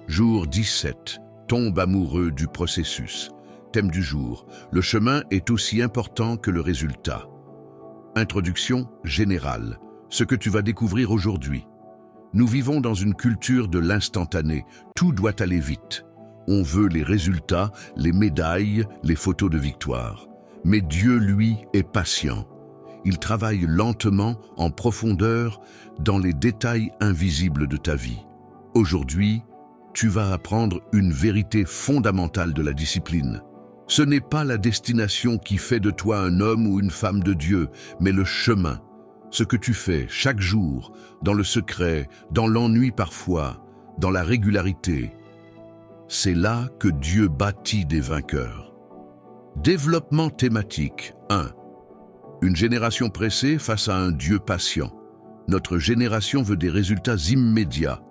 Jour 17. Tombe amoureux du processus. Thème du jour. Le chemin est aussi important que le résultat. Introduction générale. Ce que tu vas découvrir aujourd'hui. Nous vivons dans une culture de l'instantané. Tout doit aller vite. On veut les résultats, les médailles, les photos de victoire. Mais Dieu, lui, est patient. Il travaille lentement, en profondeur, dans les détails invisibles de ta vie. Aujourd'hui, tu vas apprendre une vérité fondamentale de la discipline. Ce n'est pas la destination qui fait de toi un homme ou une femme de Dieu, mais le chemin. Ce que tu fais chaque jour, dans le secret, dans l'ennui parfois, dans la régularité. C'est là que Dieu bâtit des vainqueurs. Développement thématique 1. Une génération pressée face à un Dieu patient. Notre génération veut des résultats immédiats.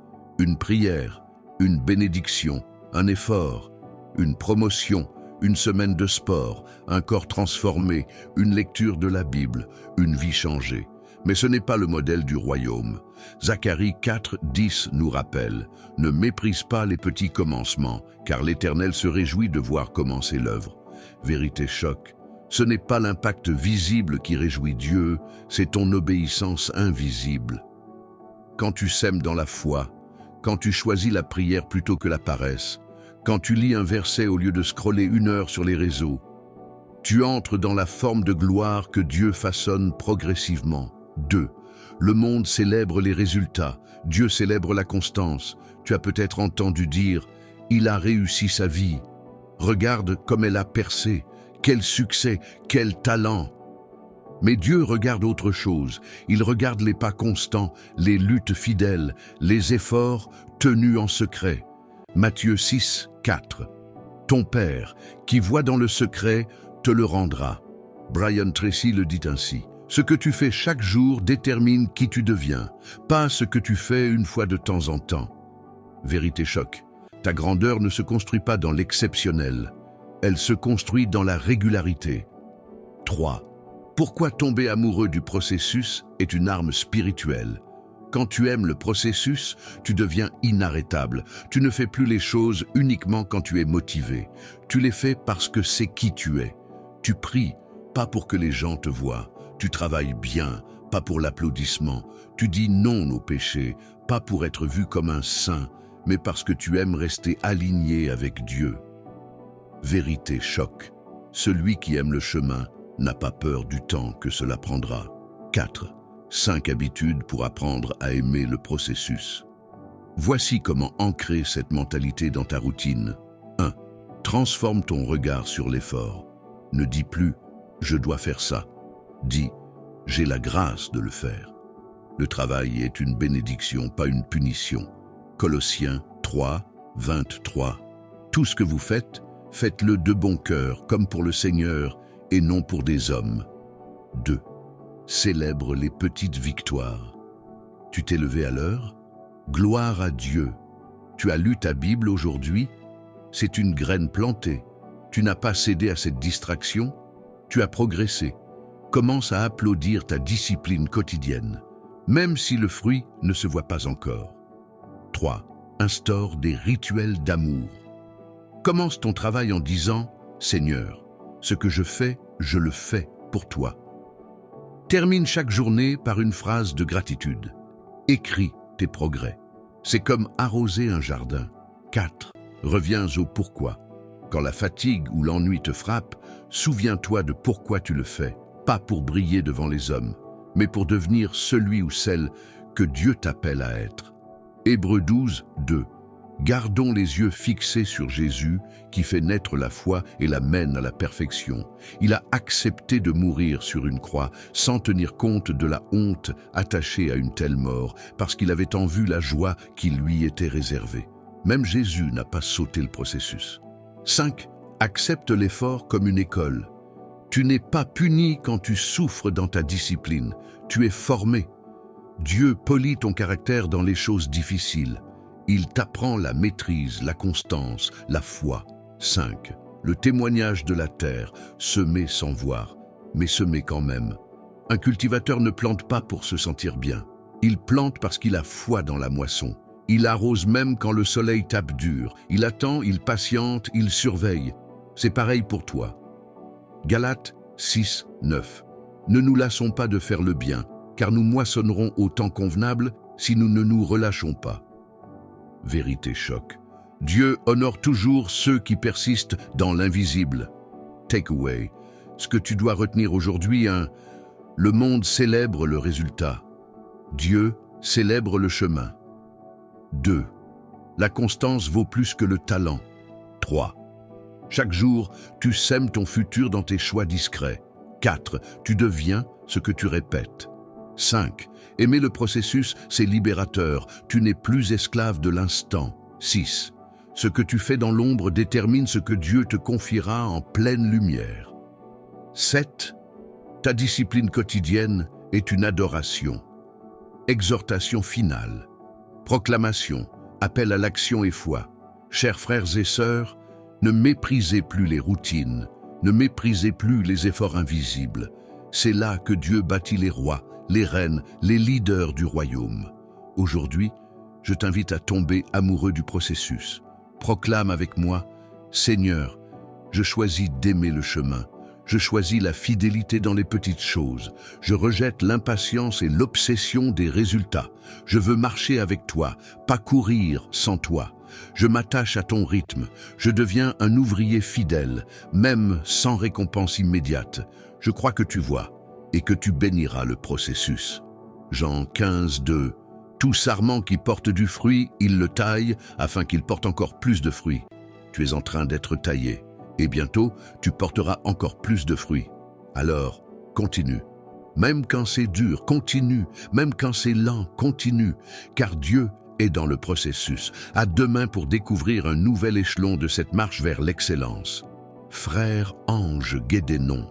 Une prière, une bénédiction, un effort, une promotion, une semaine de sport, un corps transformé, une lecture de la Bible, une vie changée. Mais ce n'est pas le modèle du royaume. Zacharie 4:10 nous rappelle « Ne méprise pas les petits commencements, car l'Éternel se réjouit de voir commencer l'œuvre. » Vérité choc. Ce n'est pas l'impact visible qui réjouit Dieu, c'est ton obéissance invisible. Quand tu sèmes dans la foi, quand tu choisis la prière plutôt que la paresse, quand tu lis un verset au lieu de scroller 1 heure sur les réseaux, tu entres dans la forme de gloire que Dieu façonne progressivement. 2. Le monde célèbre les résultats, Dieu célèbre la constance. Tu as peut-être entendu dire « Il a réussi sa vie ». Regarde comme elle a percé, quel succès, quel talent. Mais Dieu regarde autre chose. Il regarde les pas constants, les luttes fidèles, les efforts tenus en secret. Matthieu 6:4. Ton Père, qui voit dans le secret, te le rendra. Brian Tracy le dit ainsi. Ce que tu fais chaque jour détermine qui tu deviens, pas ce que tu fais une fois de temps en temps. Vérité choc. Ta grandeur ne se construit pas dans l'exceptionnel. Elle se construit dans la régularité. 3. Pourquoi tomber amoureux du processus est une arme spirituelle. Quand tu aimes le processus, tu deviens inarrêtable. Tu ne fais plus les choses uniquement quand tu es motivé. Tu les fais parce que c'est qui tu es. Tu pries, pas pour que les gens te voient. Tu travailles bien, pas pour l'applaudissement. Tu dis non aux péchés, pas pour être vu comme un saint, mais parce que tu aimes rester aligné avec Dieu. Vérité choc. Celui qui aime le chemin n'a pas peur du temps que cela prendra. 4. 5 habitudes pour apprendre à aimer le processus. Voici comment ancrer cette mentalité dans ta routine. 1. Transforme ton regard sur l'effort. Ne dis plus « je dois faire ça ». Dis « j'ai la grâce de le faire ». Le travail est une bénédiction, pas une punition. Colossiens 3:23. Tout ce que vous faites, faites-le de bon cœur, comme pour le Seigneur, et non pour des hommes. 2. Célèbre les petites victoires. Tu t'es levé à l'heure? Gloire à Dieu. Tu as lu ta Bible aujourd'hui? C'est une graine plantée. Tu n'as pas cédé à cette distraction? Tu as progressé. Commence à applaudir ta discipline quotidienne, même si le fruit ne se voit pas encore. 3. Instaure des rituels d'amour. Commence ton travail en disant « Seigneur, ce que je le fais pour toi ». Termine chaque journée par une phrase de gratitude. Écris tes progrès. C'est comme arroser un jardin. 4. Reviens au pourquoi. Quand la fatigue ou l'ennui te frappe, souviens-toi de pourquoi tu le fais, pas pour briller devant les hommes, mais pour devenir celui ou celle que Dieu t'appelle à être. Hébreux 12:2. Gardons les yeux fixés sur Jésus qui fait naître la foi et la mène à la perfection. Il a accepté de mourir sur une croix sans tenir compte de la honte attachée à une telle mort parce qu'il avait en vue la joie qui lui était réservée. Même Jésus n'a pas sauté le processus. 5. Accepte l'effort comme une école. Tu n'es pas puni quand tu souffres dans ta discipline. Tu es formé. Dieu polit ton caractère dans les choses difficiles. Il t'apprend la maîtrise, la constance, la foi. 5. Le témoignage de la terre, semer sans voir, mais semer quand même. Un cultivateur ne plante pas pour se sentir bien. Il plante parce qu'il a foi dans la moisson. Il arrose même quand le soleil tape dur. Il attend, il patiente, il surveille. C'est pareil pour toi. Galates 6, 9. Ne nous lassons pas de faire le bien, car nous moissonnerons au temps convenable si nous ne nous relâchons pas. Vérité choc. Dieu honore toujours ceux qui persistent dans l'invisible. Takeaway. Ce que tu dois retenir aujourd'hui, le monde célèbre le résultat. Dieu célèbre le chemin. 2. La constance vaut plus que le talent. 3. Chaque jour, tu sèmes ton futur dans tes choix discrets. 4. Tu deviens ce que tu répètes. 5. Aimer le processus, c'est libérateur. Tu n'es plus esclave de l'instant. 6. Ce que tu fais dans l'ombre détermine ce que Dieu te confiera en pleine lumière. 7. Ta discipline quotidienne est une adoration. Exhortation finale. Proclamation, appel à l'action et foi. Chers frères et sœurs, ne méprisez plus les routines, ne méprisez plus les efforts invisibles. C'est là que Dieu bâtit les rois, les reines, les leaders du royaume. Aujourd'hui, je t'invite à tomber amoureux du processus. Proclame avec moi, Seigneur, je choisis d'aimer le chemin. Je choisis la fidélité dans les petites choses. Je rejette l'impatience et l'obsession des résultats. Je veux marcher avec toi, pas courir sans toi. Je m'attache à ton rythme. Je deviens un ouvrier fidèle, même sans récompense immédiate. Je crois que tu vois et que tu béniras le processus. Jean 15, 2. Tout sarment qui porte du fruit, il le taille afin qu'il porte encore plus de fruits. Tu es en train d'être taillé. Et bientôt, tu porteras encore plus de fruits. Alors, continue. Même quand c'est dur, continue. Même quand c'est lent, continue. Car Dieu est dans le processus. À demain pour découvrir un nouvel échelon de cette marche vers l'excellence. Frère Ange Guédénon.